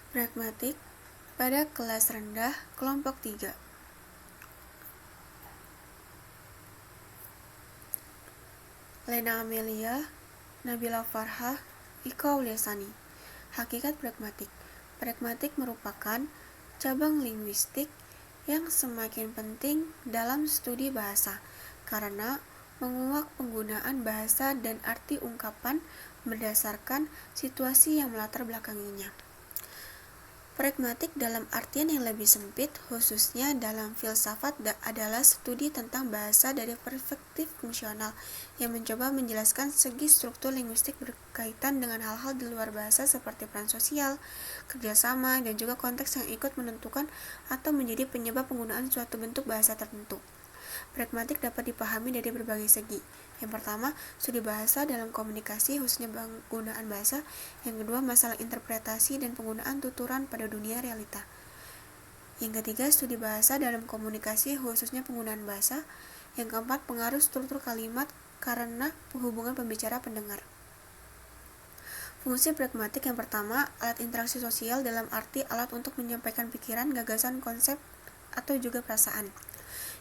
Pragmatik pada kelas rendah kelompok 3. Lena Amelia, Nabila Farhah, Ika Auliasani. Hakikat pragmatik. Pragmatik merupakan cabang linguistik yang semakin penting dalam studi bahasa karena menguak penggunaan bahasa dan arti ungkapan berdasarkan situasi yang melatar belakanginya. Pragmatik dalam artian yang lebih sempit, khususnya dalam filsafat, adalah studi tentang bahasa dari perspektif fungsional yang mencoba menjelaskan segi struktur linguistik berkaitan dengan hal-hal di luar bahasa seperti peran sosial, kerjasama, dan juga konteks yang ikut menentukan atau menjadi penyebab penggunaan suatu bentuk bahasa tertentu. Pragmatik dapat dipahami dari berbagai segi. Yang pertama, studi bahasa dalam komunikasi, khususnya penggunaan bahasa. Yang kedua, masalah interpretasi dan penggunaan tuturan pada dunia realita. Yang ketiga, studi bahasa dalam komunikasi, khususnya penggunaan bahasa. Yang keempat, pengaruh struktur kalimat karena hubungan pembicara-pendengar. Fungsi pragmatik yang pertama, alat interaksi sosial dalam arti alat untuk menyampaikan pikiran, gagasan, konsep, atau juga perasaan.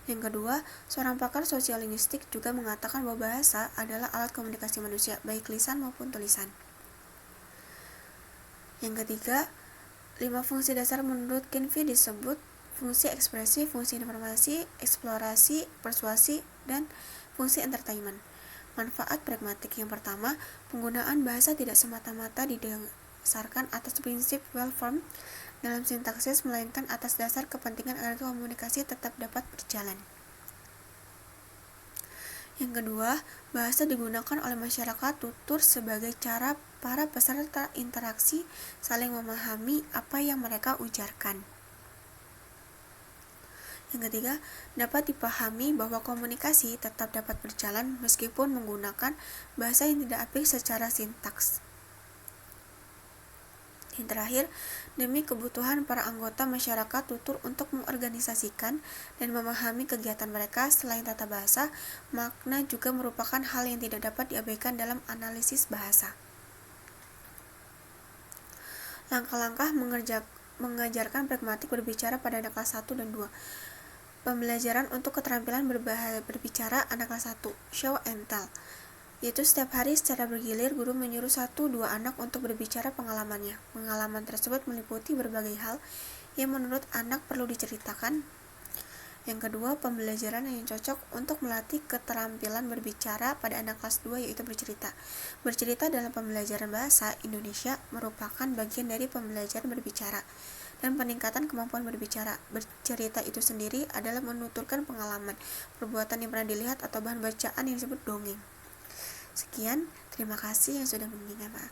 Yang kedua, seorang pakar sosial linguistik juga mengatakan bahwa bahasa adalah alat komunikasi manusia, baik lisan maupun tulisan. Yang ketiga, 5 fungsi dasar menurut Kinsey disebut fungsi ekspresi, fungsi informasi, eksplorasi, persuasi, dan fungsi entertainment. Manfaat pragmatik yang pertama, penggunaan bahasa tidak semata-mata didasarkan atas prinsip well-formed dalam sintaksis, melainkan atas dasar kepentingan agar komunikasi tetap dapat berjalan. Yang kedua, bahasa digunakan oleh masyarakat tutur sebagai cara para peserta interaksi saling memahami apa yang mereka ujarkan. Yang ketiga, dapat dipahami bahwa komunikasi tetap dapat berjalan meskipun menggunakan bahasa yang tidak apik secara sintaks. Yang terakhir, demi kebutuhan para anggota masyarakat tutur untuk mengorganisasikan dan memahami kegiatan mereka selain tata bahasa, makna juga merupakan hal yang tidak dapat diabaikan dalam analisis bahasa. Langkah-langkah mengajarkan pragmatik berbicara pada anak kelas 1 dan 2. Pembelajaran untuk keterampilan berbicara anak kelas 1, show and tell. Yaitu setiap hari secara bergilir guru menyuruh 1-2 anak untuk berbicara pengalamannya. Pengalaman tersebut meliputi berbagai hal yang menurut anak perlu diceritakan. Yang kedua, pembelajaran yang cocok untuk melatih keterampilan berbicara pada anak kelas 2 yaitu bercerita. Bercerita dalam pembelajaran bahasa Indonesia merupakan bagian dari pembelajaran berbicara dan peningkatan kemampuan berbicara. Bercerita itu sendiri adalah menuturkan pengalaman, perbuatan yang pernah dilihat atau bahan bacaan yang disebut dongeng. Sekian, terima kasih yang sudah mendengarkan.